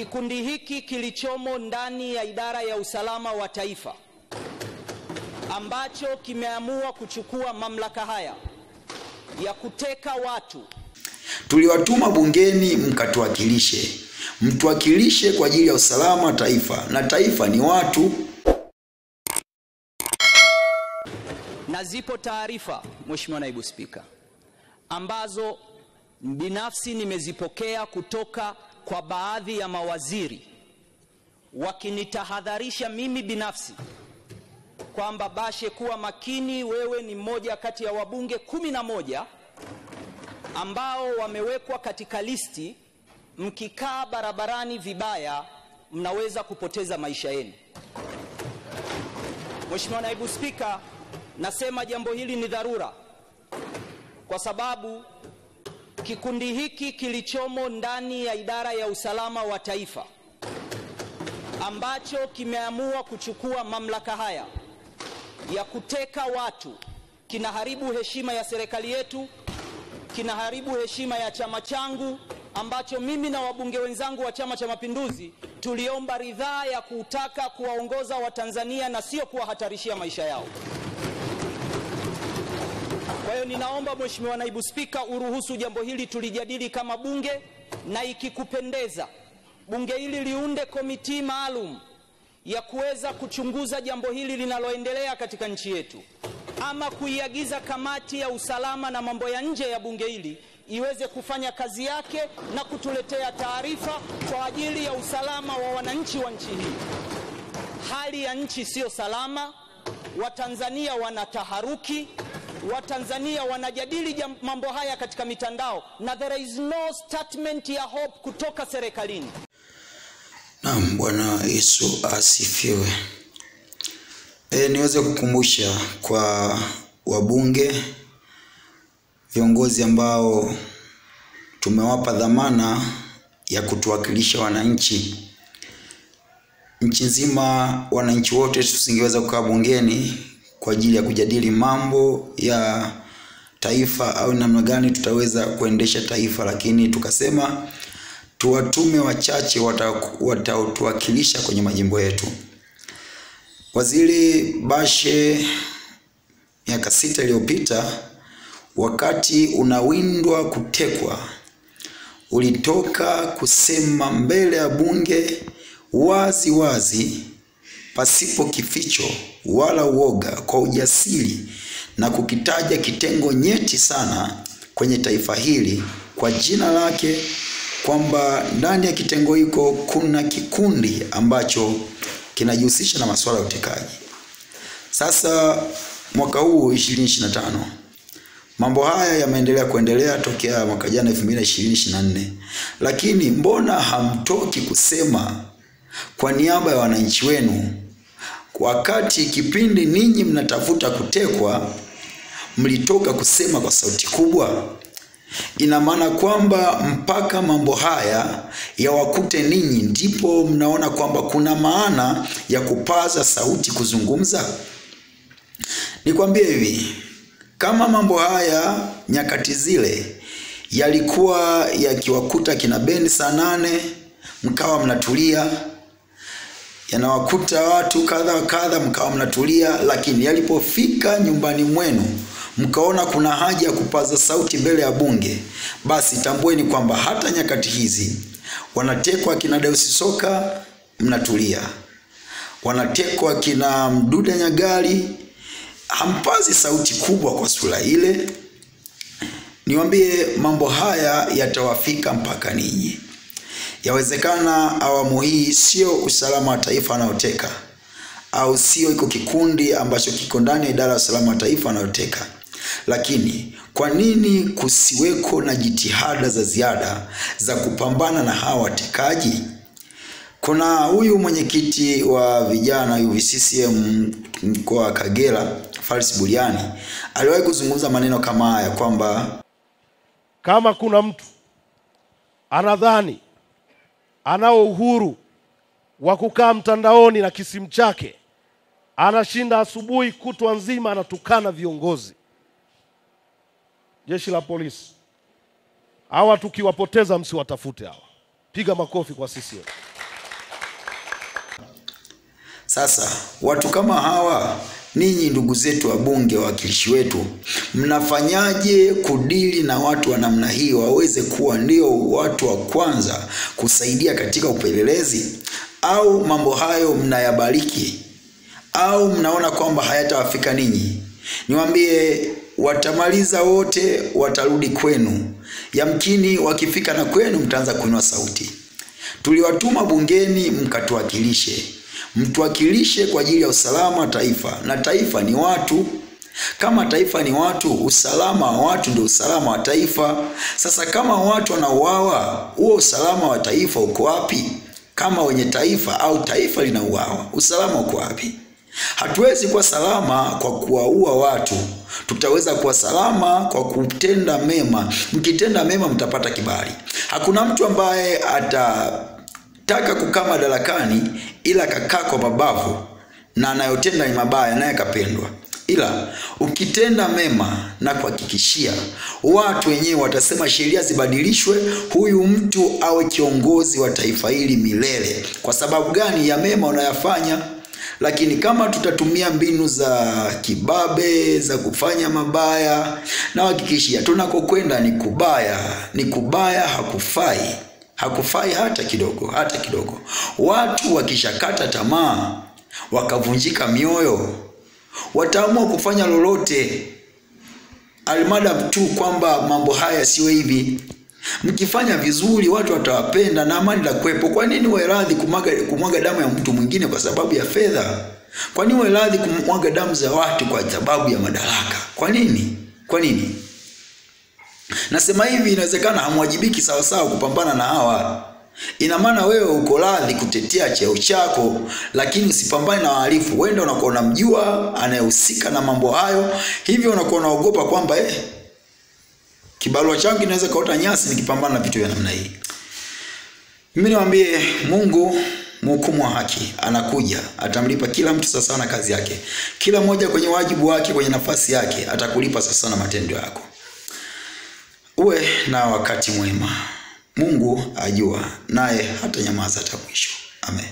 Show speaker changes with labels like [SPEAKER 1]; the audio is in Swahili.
[SPEAKER 1] Kikundi hiki kilichomo ndani ya idara ya usalama wa taifa ambacho kimeamua kuchukua mamlaka haya ya kuteka watu.
[SPEAKER 2] Tuliwatuma bungeni mkatuwakilishe. Mtuwakilishe kwa ajili ya usalama wa taifa, na taifa ni watu.
[SPEAKER 1] Na zipo taarifa, Mheshimiwa Naibu Spika, ambazo binafsi nimezipokea kutoka kwa baadhi ya mawaziri wakinitahadharisha mimi binafsi kwamba Bashe, kuwa makini, wewe ni mmoja kati ya wabunge 11 ambao wamewekwa katika listi, mkikaa barabarani vibaya mnaweza kupoteza maisha yenu. Mheshimiwa Naibu Spika, nasema jambo hili ni dharura kwa sababu kikundi hiki kilichomo ndani ya idara ya usalama wa taifa ambacho kimeamua kuchukua mamlaka haya ya kuteka watu kinaharibu heshima ya serikali yetu, kinaharibu heshima ya chama changu ambacho mimi na wabunge wenzangu wa Chama cha Mapinduzi tuliomba ridhaa ya kutaka kuwaongoza Watanzania na sio kuwahatarishia maisha yao. Kwa hiyo ninaomba Mheshimiwa Naibu Spika uruhusu jambo hili tulijadili kama bunge, na ikikupendeza bunge hili liunde komiti maalum ya kuweza kuchunguza jambo hili linaloendelea katika nchi yetu, ama kuiagiza kamati ya usalama na mambo ya nje ya bunge hili iweze kufanya kazi yake na kutuletea taarifa kwa ajili ya usalama wa wananchi wa nchi hii. Hali ya nchi sio salama, Watanzania wanataharuki, Watanzania wanajadili mambo haya katika mitandao, na there is no statement ya hope kutoka serikalini.
[SPEAKER 2] Naam, Bwana Yesu asifiwe. Niweze kukumbusha kwa wabunge, viongozi ambao tumewapa dhamana ya kutuwakilisha wananchi. Nchi nzima, wananchi wote tusingeweza kukaa bungeni kwa ajili ya kujadili mambo ya taifa au namna gani tutaweza kuendesha taifa, lakini tukasema tuwatume wachache watatuwakilisha kwenye majimbo yetu. Waziri Bashe miaka 6 iliyopita, wakati unawindwa kutekwa, ulitoka kusema mbele ya bunge wazi wazi, pasipo kificho wala uoga, kwa ujasiri, na kukitaja kitengo nyeti sana kwenye taifa hili kwa jina lake, kwamba ndani ya kitengo hiko kuna kikundi ambacho kinajihusisha na masuala ya utekaji. Sasa mwaka huu 2025 mambo haya yameendelea kuendelea tokea mwaka jana 2024, lakini mbona hamtoki kusema kwa niaba ya wananchi wenu? Wakati kipindi ninyi mnatafuta kutekwa, mlitoka kusema kwa sauti kubwa. Ina maana kwamba mpaka mambo haya yawakute ninyi ndipo mnaona kwamba kuna maana ya kupaza sauti kuzungumza? Nikwambie hivi, kama mambo haya nyakati zile yalikuwa yakiwakuta kina Beni saa 8 mkawa mnatulia, yanawakuta watu kadha wa kadha mkawa mnatulia, lakini yalipofika nyumbani mwenu mkaona kuna haja ya kupaza sauti mbele ya bunge, basi tambueni kwamba hata nyakati hizi wanatekwa kina Deus Soka, mnatulia. Wanatekwa kina Mdude Nyagali, hampazi sauti kubwa kwa sura ile. Niwaambie, mambo haya yatawafika mpaka ninyi. Yawezekana awamu hii sio usalama wa taifa anaoteka, au sio iko kikundi ambacho kiko ndani ya idara ya usalama wa taifa anayoteka, lakini kwa nini kusiweko na jitihada za ziada za kupambana na hawa watekaji? Kuna huyu mwenyekiti wa vijana UVCCM mkoa wa Kagera, Faris Buliani, aliwahi kuzungumza maneno kama haya kwamba
[SPEAKER 3] kama kuna mtu anadhani anao uhuru wa kukaa mtandaoni na kisimu chake, anashinda asubuhi kutwa nzima anatukana viongozi, jeshi la polisi, hawa tukiwapoteza msiwatafute hawa. Piga makofi kwa CCM.
[SPEAKER 2] Sasa watu kama hawa, ninyi ndugu zetu wabunge, wawakilishi wetu, mnafanyaje kudili na watu wa namna hii waweze kuwa ndio watu wa kwanza kusaidia katika upelelezi? Au mambo hayo mnayabariki? Au mnaona kwamba hayatawafika ninyi? Niwaambie, watamaliza wote, watarudi kwenu. Yamkini wakifika na kwenu mtaanza kuinua sauti. Tuliwatuma bungeni mkatuwakilishe. Mtuwakilishe kwa ajili ya usalama wa taifa, na taifa ni watu. Kama taifa ni watu, usalama wa watu ndio usalama wa taifa. Sasa kama watu wanauawa, huo usalama wa taifa uko wapi? Kama wenye taifa au taifa linauawa, usalama uko wapi? Hatuwezi kuwa salama kwa kuwaua watu. Tutaweza kuwa salama kwa kutenda mema. Mkitenda mema mtapata kibali. Hakuna mtu ambaye atataka kukaa madarakani ila kakaa kwa mabavu na anayotenda ni mabaya naye kapendwa. Ila ukitenda mema, na kuhakikishia watu wenyewe watasema sheria zibadilishwe, huyu mtu awe kiongozi wa taifa hili milele. Kwa sababu gani? Ya mema unayafanya. Lakini kama tutatumia mbinu za kibabe za kufanya mabaya, na hakikishia tunakokwenda ni kubaya. Ni kubaya, hakufai. Hakufai hata kidogo, hata kidogo. Watu wakishakata tamaa, wakavunjika mioyo, wataamua kufanya lolote almadam tu kwamba mambo haya sio hivi. Mkifanya vizuri watu watawapenda na amani la kuwepo. Kwa nini uwe radhi kumwaga damu ya mtu mwingine kwa sababu ya fedha? Kwa nini uwe radhi kumwaga damu za watu kwa sababu ya madaraka? Kwa nini? Kwa nini? Nasema hivi, inawezekana hamwajibiki sawa sawa kupambana na hawa. Ina maana wewe uko radhi kutetea cheo chako, lakini usipambane na wahalifu. Wewe unakuwa unamjua anayehusika na mambo hayo, hivyo unakuwa unaogopa kwamba kibarua changu kinaweza kaota nyasi nikipambana na vitu vya namna hii. Mimi niwaambie, Mungu mhukumu wa haki anakuja, atamlipa kila mtu sasa na kazi yake. Kila mmoja kwenye wajibu wake, kwenye nafasi yake, atakulipa sasa na matendo yako. Uwe na wakati mwema. Mungu ajua, naye hata nyamaza hata mwisho. Amen.